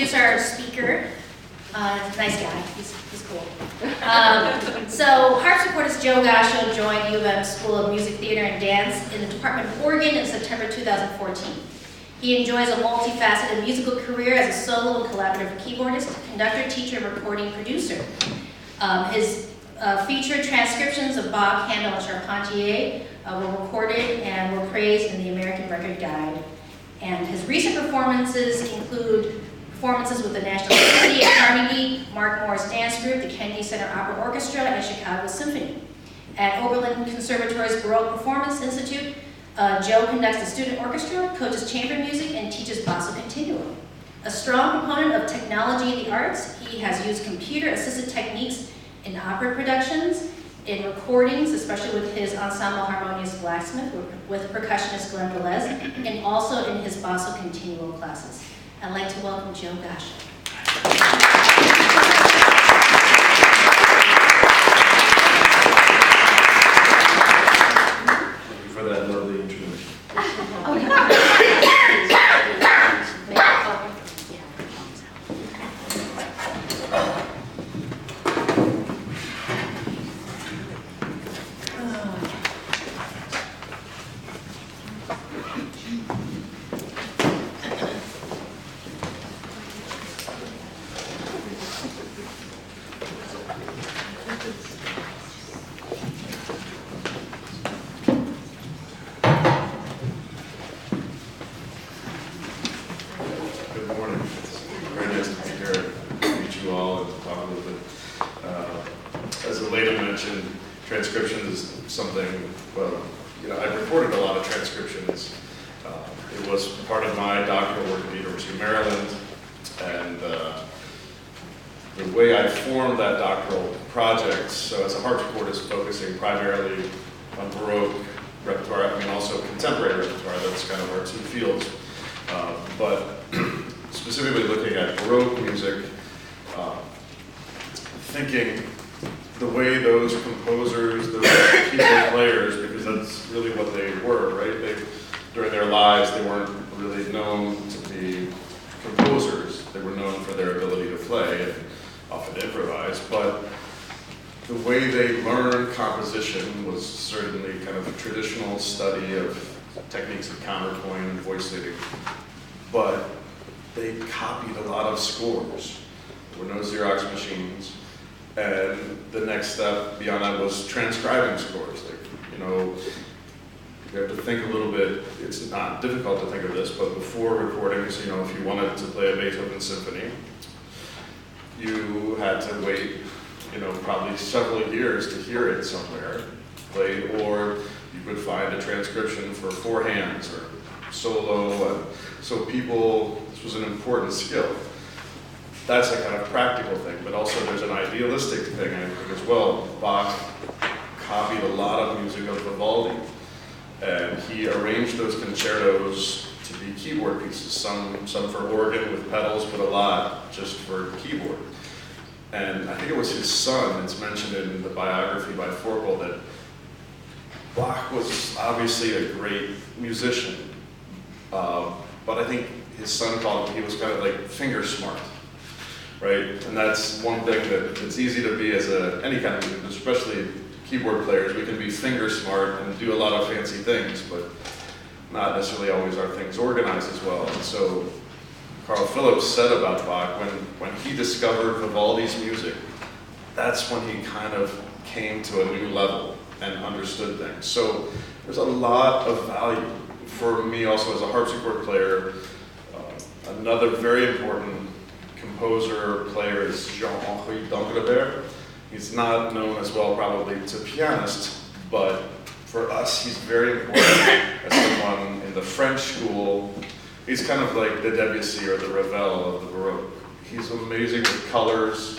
introduce our speaker. Nice guy, he's cool. So harpsichordist Joe Gascho joined U of M School of Music, Theater, and Dance in the Department of Organ in September 2014. He enjoys a multifaceted musical career as a solo and collaborative keyboardist, conductor, teacher, recording producer. His featured transcriptions of Bach, Handel, and Charpentier were recorded and were praised in the American Record Guide. And his recent performances include performances with the National Symphony at Carnegie, Mark Morris Dance Group, the Kennedy Center Opera Orchestra, and Chicago Symphony. At Oberlin Conservatory's Baroque Performance Institute, Joe conducts the student orchestra, coaches chamber music, and teaches basso continuo. A strong proponent of technology in the arts, he has used computer-assisted techniques in opera productions, in recordings, especially with his ensemble Harmonious Blacksmith with percussionist Glenn Velez, and also in his basso continuo classes. I'd like to welcome Joe Gascho. Thank you for that lovely introduction. Transcriptions is something, well, I've recorded a lot of transcriptions. It was part of my doctoral work at the University of Maryland, and the way I formed that doctoral project, so as a harpsichordist focusing primarily on Baroque repertoire, also contemporary repertoire, that's kind of our two fields, but specifically looking at Baroque music, thinking the way those composers, those keyboard players, because that's really what they were, right? During their lives, they weren't really known to be composers. They were known for their ability to play and often improvise, but the way they learned composition was certainly kind of a traditional study of techniques of counterpoint and voice leading, but they copied a lot of scores. There were no Xerox machines. And the next step beyond that was transcribing scores. You have to think a little bit, it's not difficult to think of this, but before recordings, if you wanted to play a Beethoven symphony, you had to wait, probably several years to hear it somewhere played, or you could find a transcription for four hands or solo. And so this was an important skill. That's a kind of practical thing, but also there's an idealistic thing, I think, as well. Bach copied a lot of music of Vivaldi, and he arranged those concertos to be keyboard pieces, some for organ with pedals, but a lot just for keyboard. And I think it was his son, it's mentioned in the biography by Forkel, that Bach was obviously a great musician, but I think his son called him, he was kind of like finger smart. Right, and that's one thing that it's easy to be as any kind of music, especially keyboard players. We can be finger smart and do a lot of fancy things, but not necessarily always are things organized as well. And so Carl Phillips said about Bach, when he discovered Vivaldi's music, that's when he kind of came to a new level and understood things. So there's a lot of value for me also as a harpsichord player. Another very important composer, player is Jean-Henri d'Angrebert. He's not known as well probably to pianist, but for us he's very important as someone in the French school. He's kind of like the Debussy or the Ravel of the Baroque. He's amazing with colors,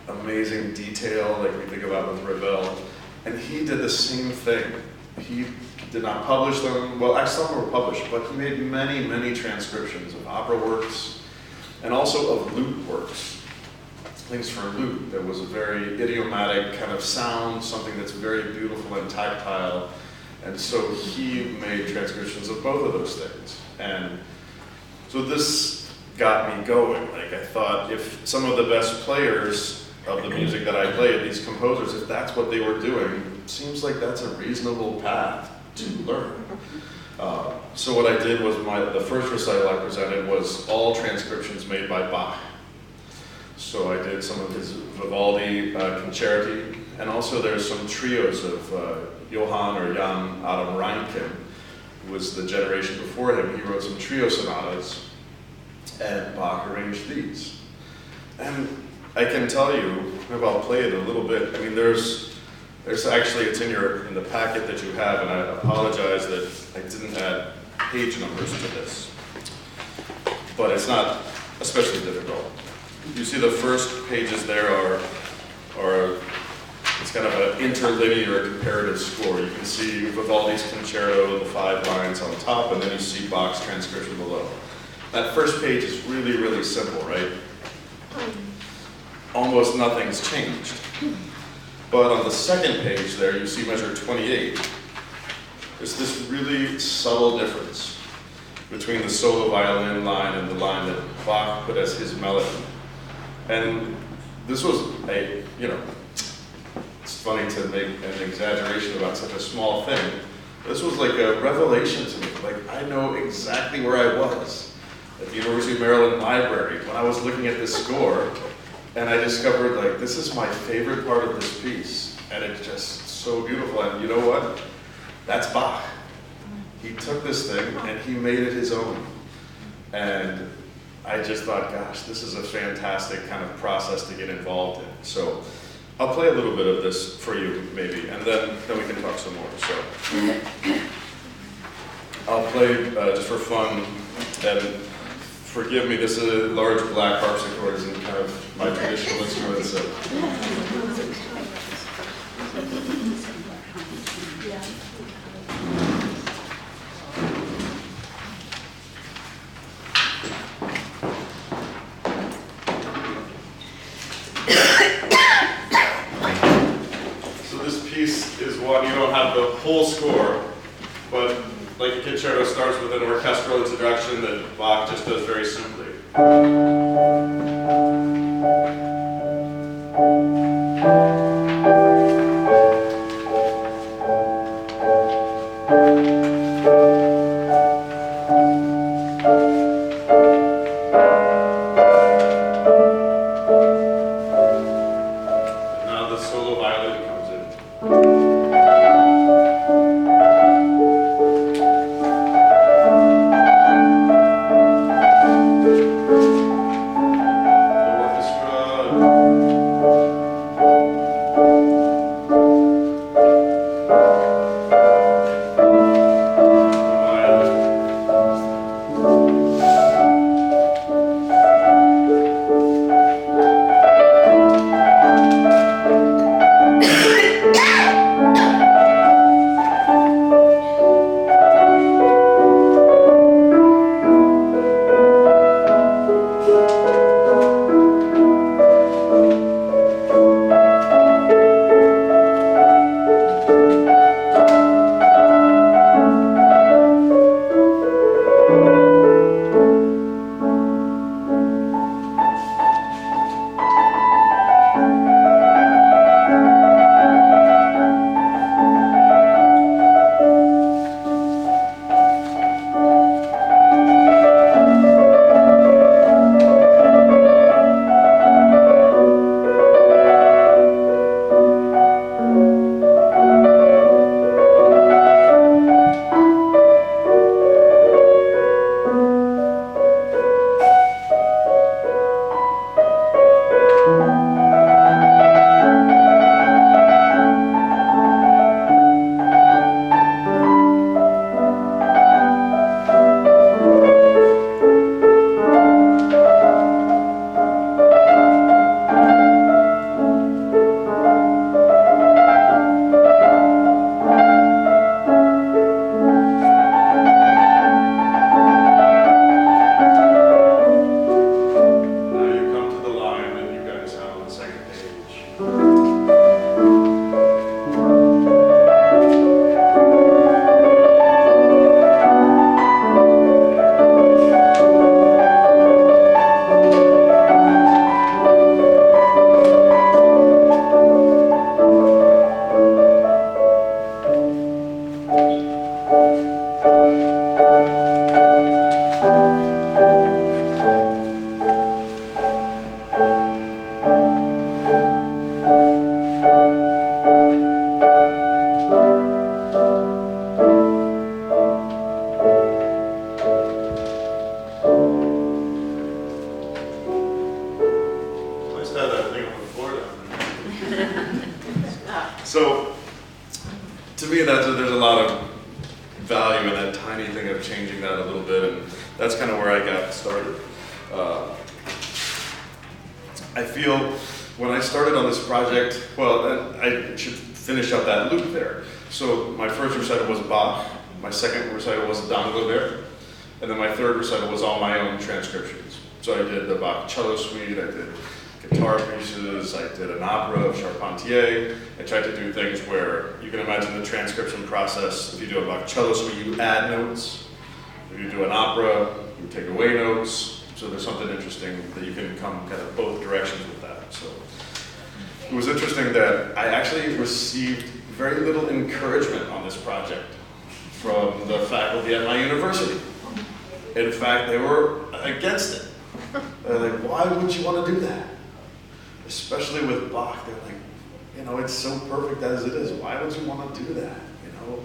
amazing detail like we think about with Ravel, and he did the same thing. He did not publish them, well actually some were published, but he made many, many transcriptions of opera works, and also of lute works, things for lute. There was a very idiomatic kind of sound, something that's very beautiful and tactile, and so he made transcriptions of both of those things. And so this got me going. Like, I thought if some of the best players of the music that I played, these composers, if that's what they were doing, seems like that's a reasonable path to learn. So what I did was the first recital I presented was all transcriptions made by Bach. So I did some of his Vivaldi concerti, and also there's some trios of Johann or Jan Adam Reinken, who was the generation before him. He wrote some trio sonatas, and Bach arranged these. And I can tell you, maybe I'll play it a little bit. I mean, there's actually, it's in the packet that you have, and I apologize that I didn't add page numbers to this. But it's not especially difficult. You see the first pages there are it's kind of an interlinear comparative score. You can see Vivaldi's concerto, the 5 lines on top, and then you see Bach's transcription below. That first page is really, really simple, right? Almost nothing's changed. But on the second page there, you see measure 28. There's this really subtle difference between the solo violin line and the line that Bach put as his melody. And this was it's funny to make an exaggeration about such a small thing. This was like a revelation to me. Like, I know exactly where I was at the University of Maryland Library when I was looking at this score, and I discovered, like, this is my favorite part of this piece, and it's just so beautiful. And you know what? That's Bach. He took this thing and he made it his own. And I just thought, gosh, this is a fantastic kind of process to get involved in. So I'll play a little bit of this for you, maybe, and then we can talk some more. So I'll play just for fun, and forgive me, this is a large black harpsichord, isn't kind of my traditional instrument. So. You don't have the whole score, but like a concerto starts with an orchestral introduction that Bach just does very simply. And now the solo violin comes in. me, there's a lot of value in that tiny thing of changing that a little bit, and that's kind of where I got started. I feel when I started on this project, well, I should finish up that loop there. So my first recital was Bach, my second recital was D'Angleterre, and then my third recital was all my own transcriptions. So I did the Bach cello suite, I did guitar pieces, I did an opera of Charpentier. I tried to do things where you can imagine the transcription process. If you do a Bach cello suite, you add notes. If you do an opera, you take away notes. So there's something interesting that you can come kind of both directions with that. So it was interesting that I actually received very little encouragement on this project from the faculty at my university. In fact, they were against it. They're like, why would you want to do that? Especially with Bach, they're like, you know, it's so perfect as it is. Why would you want to do that? You know,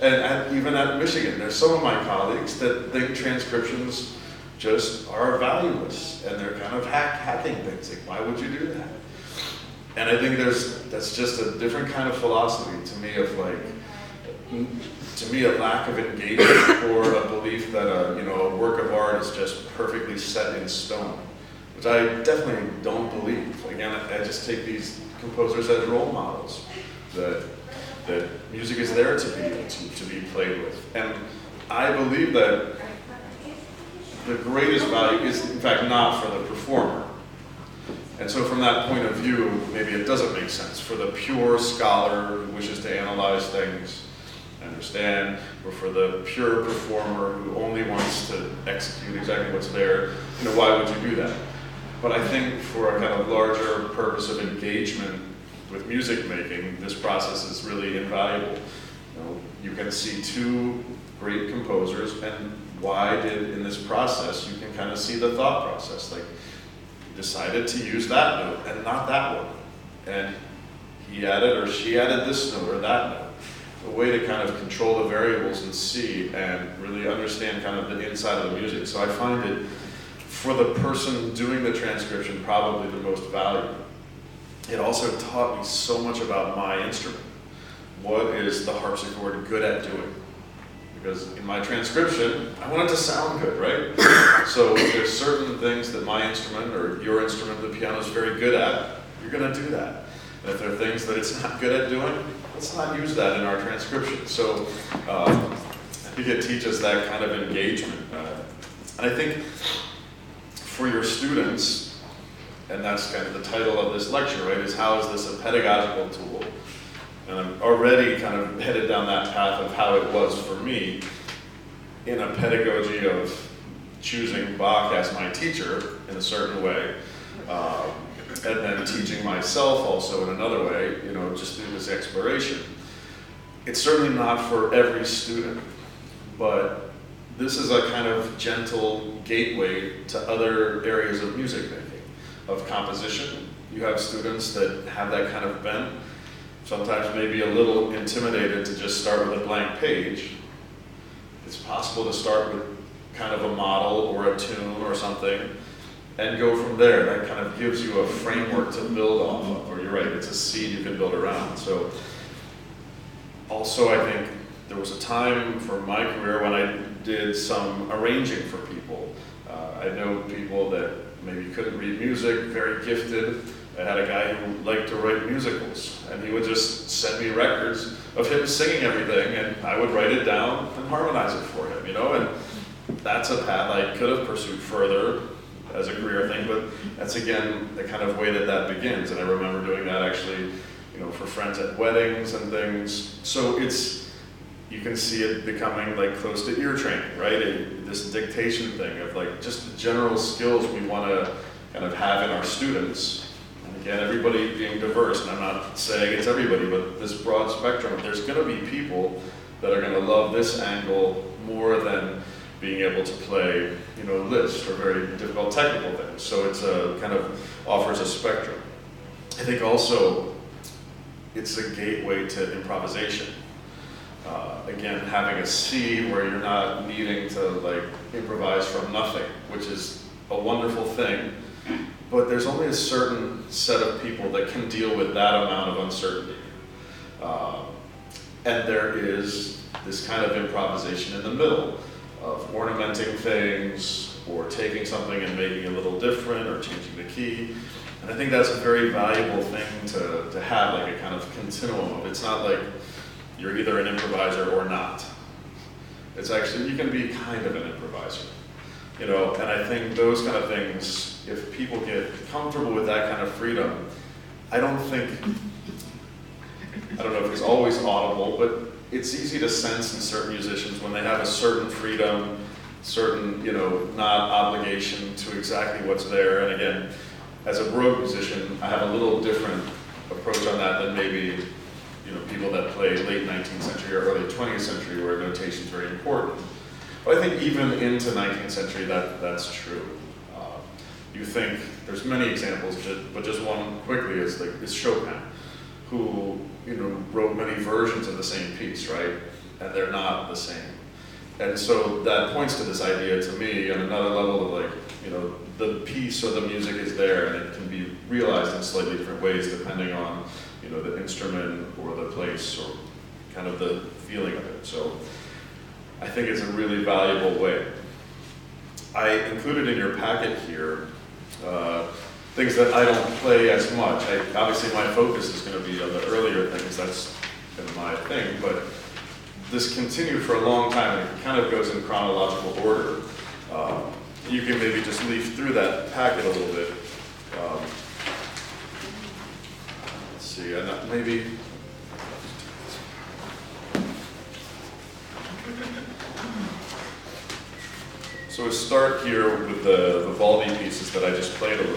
and even at Michigan, there's some of my colleagues that think transcriptions just are valueless, and they're kind of hacking things. Like, why would you do that? And I think that's just a different kind of philosophy to me of like, to me, a lack of engagement or a belief that a work of art is just perfectly set in stone, which I definitely don't believe. Again, I just take these composers as role models, that music is there to be played with. And I believe that the greatest value is, in fact, not for the performer. And so from that point of view, maybe it doesn't make sense. For the pure scholar who wishes to analyze things, understand, or for the pure performer who only wants to execute exactly what's there, why would you do that? But I think for a kind of larger purpose of engagement with music making, this process is really invaluable. You can see two great composers, and why did in this process, you can kind of see the thought process. Like, you decided to use that note and not that one. And he added or she added this note or that note. A way to kind of control the variables and see and really understand kind of the inside of the music. So I find it, for the person doing the transcription, probably the most valuable. It also taught me so much about my instrument. What is the harpsichord good at doing? Because in my transcription, I want it to sound good, right? So there's certain things that my instrument or your instrument, the piano, is very good at. You're going to do that. And if there are things that it's not good at doing, let's not use that in our transcription. So I think it teaches that kind of engagement. And I think for your students, and that's kind of the title of this lecture, right, is how is this a pedagogical tool? And I'm already kind of headed down that path of how it was for me in a pedagogy of choosing Bach as my teacher in a certain way, and then teaching myself also in another way, just through this exploration. It's certainly not for every student, but this is a kind of gentle gateway to other areas of music making, of composition. You have students that have that kind of bent, sometimes maybe a little intimidated to just start with a blank page. It's possible to start with kind of a model or a tune or something and go from there. That kind of gives you a framework to build off of, or you're right, it's a seed you can build around. So also I think there was a time for my career when I did some arranging for people. I know people that maybe couldn't read music, very gifted. I had a guy who liked to write musicals, and he would just send me records of him singing everything, and I would write it down and harmonize it for him, and that's a path I could have pursued further as a career thing, but that's again the kind of way that begins, and I remember doing that actually, for friends at weddings and things. So you can see it becoming like close to ear training, right? This dictation thing of like just the general skills we want to kind of have in our students. And again, everybody being diverse, and I'm not saying it's everybody, but this broad spectrum, there's going to be people that are going to love this angle more than being able to play, Liszt or very difficult technical things. So it's a kind of offers a spectrum. I think also it's a gateway to improvisation. Again, having a seed where you're not needing to like improvise from nothing, which is a wonderful thing, but there's only a certain set of people that can deal with that amount of uncertainty. And there is this kind of improvisation in the middle of ornamenting things or taking something and making it a little different or changing the key. And I think that's a very valuable thing to have, like a kind of continuum of, it's not like you're either an improviser or not. It's actually, you can be kind of an improviser, you know, and I think those kind of things, if people get comfortable with that kind of freedom, I don't know if it's always audible, but it's easy to sense in certain musicians when they have a certain freedom, certain, you know, not obligation to exactly what's there. And again, as a Baroque musician, I have a little different approach on that than maybe, you know, people that play late 19th century or early 20th century where notation is very important. But I think even into 19th century, that's true. You think, there's many examples, but just one quickly is Chopin, who, you know, wrote many versions of the same piece, right? And they're not the same. And so that points to this idea to me on another level of, like, you know, the piece or the music is there and it can be realized in slightly different ways depending on, you know, the instrument or the place or kind of the feeling of it. So I think it's a really valuable way. I included in your packet here things that I don't play as much. Obviously my focus is going to be on the earlier things, that's been my thing, but this continued for a long time and it kind of goes in chronological order. You can maybe just leaf through that packet a little bit. Let's see, and maybe. So we start here with the Vivaldi pieces that I just played a little